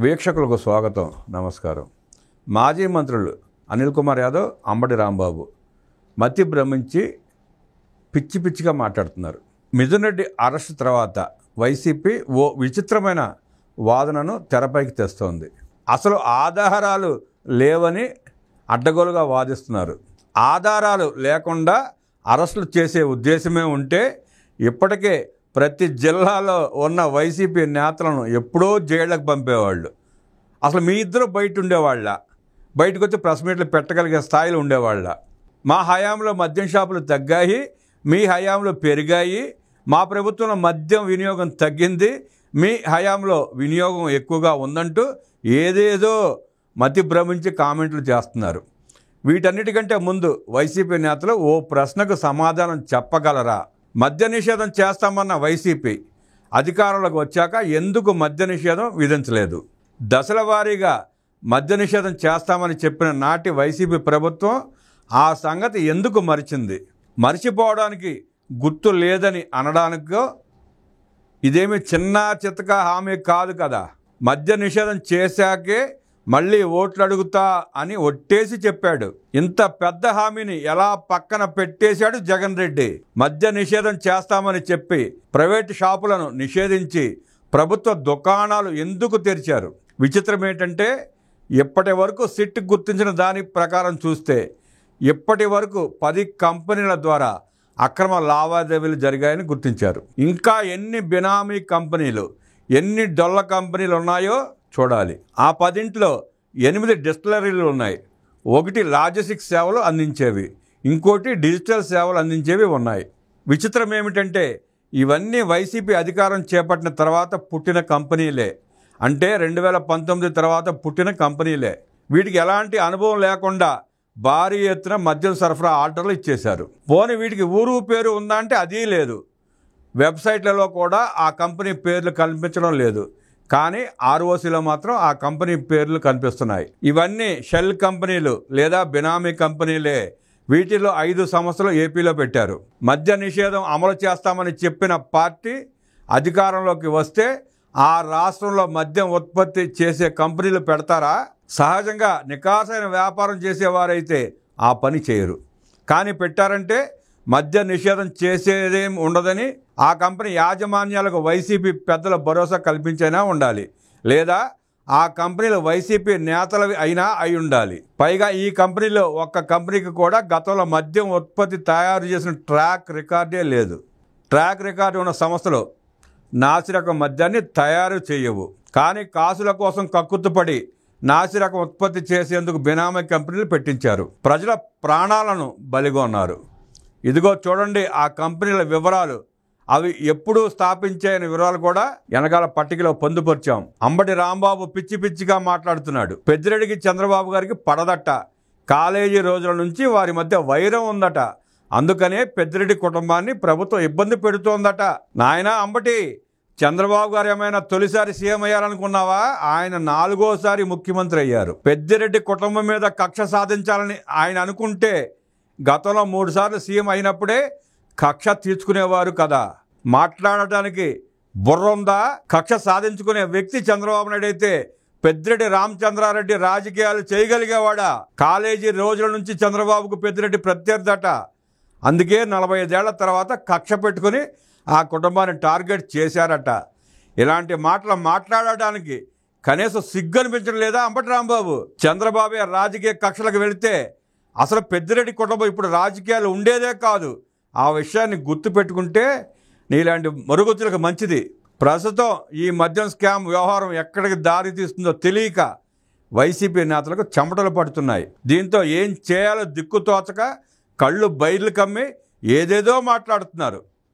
వీక్షకులకు స్వాగతం, నమస్కారం. మాజీ మంత్రులు అనిల్ కుమార్ యాదవ్, అంబటి రాంబాబు మతి భ్రమించి పిచ్చి పిచ్చిగా మాట్లాడుతున్నారు. మిథున్ రెడ్డి అరెస్ట్ తర్వాత వైసీపీ ఓ విచిత్రమైన వాదనను తెరపైకి తెస్తోంది. అసలు ఆధారాలు లేవని అడ్డగోలుగా వాదిస్తున్నారు. ఆధారాలు లేకుండా అరెస్టులు చేసే ఉద్దేశమే ఉంటే ఇప్పటికే ప్రతి జిల్లాలో ఉన్న వైసీపీ నేతలను ఎప్పుడో జైళ్ళకు పంపేవాళ్ళు. అసలు మీ ఇద్దరు బయట ఉండేవాళ్ళ, బయటకు వచ్చి ప్రెస్ మీట్లు పెట్టగలిగే స్థాయిలో ఉండేవాళ్ళ. మా హయాంలో మద్యం షాపులు తగ్గాయి, మీ హయాంలో పెరిగాయి, మా ప్రభుత్వంలో మద్యం వినియోగం తగ్గింది, మీ హయాంలో వినియోగం ఎక్కువగా ఉందంటూ ఏదేదో మతి భ్రమించి కామెంట్లు చేస్తున్నారు. వీటన్నిటికంటే ముందు వైసీపీ నేతలు ఓ ప్రశ్నకు సమాధానం చెప్పగలరా? మద్య నిషేధం చేస్తామన్న వైసీపీ అధికారంలోకి వచ్చాక ఎందుకు మద్య నిషేధం విధించలేదు? దశల వారీగా మద్య నిషేధం చేస్తామని చెప్పిన నాటి వైసీపీ ప్రభుత్వం ఆ సంగతి ఎందుకు మరిచింది? మరిచిపోవడానికి గుర్తు లేదని అనడానికో ఇదేమి చిన్న చితక హామీ కాదు కదా. మద్య నిషేధం చేశాకే మళ్ళీ ఓట్లు అడుగుతా అని ఒట్టేసి చెప్పాడు. ఇంత పెద్ద హామీని ఎలా పక్కన పెట్టేశాడు జగన్ రెడ్డి? మద్య నిషేధం చేస్తామని చెప్పి ప్రైవేటు షాపులను నిషేధించి ప్రభుత్వ దుకాణాలు ఎందుకు తెరిచారు? విచిత్రం ఏంటంటే ఇప్పటి వరకు సిట్ గుర్తించిన దాని ప్రకారం చూస్తే ఇప్పటి వరకు 10 కంపెనీల ద్వారా అక్రమ లావాదేవీలు జరిగాయని గుర్తించారు. ఇంకా ఎన్ని బినామీ కంపెనీలు, ఎన్ని డొల్ల కంపెనీలు ఉన్నాయో చూడాలి. ఆ 10లో 8 డిస్టిలరీలు ఉన్నాయి. 1 లాజిస్టిక్స్ సేవలు అందించేవి, ఇంకోటి డిజిటల్ సేవలు అందించేవి ఉన్నాయి. విచిత్రం ఏమిటంటే ఇవన్నీ వైసీపీ అధికారం చేపట్టిన తర్వాత పుట్టిన కంపెనీలే. అంటే 2019 తర్వాత పుట్టిన కంపెనీలే. వీటికి ఎలాంటి అనుభవం లేకుండా భారీ ఎత్తున మద్యం సరఫరా ఆర్డర్లు ఇచ్చేశారు. పోనీ వీటికి ఊరు పేరు ఉందా అంటే అదీ లేదు. వెబ్సైట్లలో కూడా ఆ కంపెనీ పేర్లు కనిపించడం లేదు. కానీ ఆర్ఓసీలో మాత్రం ఆ కంపెనీ పేర్లు కనిపిస్తున్నాయి. ఇవన్నీ షెల్ కంపెనీలు లేదా బినామీ కంపెనీలే. వీటిలో 5 సంస్థలు ఏపీలో పెట్టారు. మద్య నిషేధం అమలు చేస్తామని చెప్పిన పార్టీ అధికారంలోకి వస్తే ఆ రాష్ట్రంలో మద్యం ఉత్పత్తి చేసే కంపెనీలు పెడతారా? సహజంగా నికాసైన వ్యాపారం చేసేవారైతే ఆ పని చేయరు. కానీ పెట్టారంటే మద్య నిషేధం చేసేదేం ఉండదని ఆ కంపెనీ యాజమాన్యాలకు వైసీపీ పెద్దల భరోసా కల్పించైనా ఉండాలి, లేదా ఆ కంపెనీలు వైసీపీ నేతలవి అయినా అయి ఉండాలి. పైగా ఈ కంపెనీలో ఒక్క కంపెనీకి కూడా గతంలో మద్యం ఉత్పత్తి తయారు చేసిన ట్రాక్ రికార్డే లేదు. ట్రాక్ రికార్డు ఉన్న సంస్థలు నాసిరకం మద్యాన్ని తయారు చేయవు. కానీ కాసుల కోసం కక్కుర్తిపడి నాసిరకం ఉత్పత్తి చేసేందుకు బినామీ కంపెనీలు పెట్టించారు. ప్రజల ప్రాణాలను బలిగొన్నారు. ఇదిగో చూడండి ఆ కంపెనీల వివరాలు. అవి ఎప్పుడు స్థాపించాయన వివరాలు కూడా వెనకాల పట్టికలో పొందుపరిచాం. అంబటి రాంబాబు పిచ్చి పిచ్చిగా మాట్లాడుతున్నాడు. పెద్దిరెడ్డికి చంద్రబాబు గారికి పడదట. కాలేజీ రోజుల నుంచి వారి మధ్య వైరం ఉందట. అందుకనే పెద్దిరెడ్డి కుటుంబాన్ని ప్రభుత్వం ఇబ్బంది పెడుతోందట. నాయనా అంబటి, చంద్రబాబు గారు ఏమైనా తొలిసారి సీఎం అయ్యారనుకున్నావా? ఆయన 4వ ముఖ్యమంత్రి అయ్యారు. పెద్దిరెడ్డి కుటుంబం మీద కక్ష సాధించాలని ఆయన అనుకుంటే గతంలో 3 సార్లు సీఎం అయినప్పుడే కక్ష తీర్చుకునేవారు కదా. మాట్లాడటానికి బుర్ర ఉందా? కక్ష సాధించుకునే వ్యక్తి చంద్రబాబు నాయుడు అయితే పెద్దిరెడ్డి రామచంద్రారెడ్డి రాజకీయాలు చేయగలిగేవాడా? కాలేజీ రోజుల నుంచి చంద్రబాబుకు పెద్దిరెడ్డి ప్రత్యర్థట. అందుకే 45 ఏళ్ల తర్వాత కక్ష పెట్టుకుని ఆ కుటుంబాన్ని టార్గెట్ చేశారట. ఇలాంటి మాటలు మాట్లాడటానికి కనీసం సిగ్గు అనిపించడం లేదా అంబటి రాంబాబు? చంద్రబాబే రాజకీయ కక్షలకు వెళితే అసలు పెద్దిరెడ్డి కుటుంబం ఇప్పుడు రాజకీయాలు ఉండేదే కాదు. ఆ విషయాన్ని గుర్తుపెట్టుకుంటే నీలాంటి మరుగుజ్జులకు మంచిది. ప్రస్తుతం ఈ మద్యం స్కామ్ వ్యవహారం ఎక్కడికి దారి తీస్తుందో తెలియక వైసీపీ నేతలకు చెమటలు పడుతున్నాయి. దీంతో ఏం చేయాలో దిక్కుతోచక కళ్ళు బయర్లు కమ్మి ఏదేదో మాట్లాడుతున్నారు.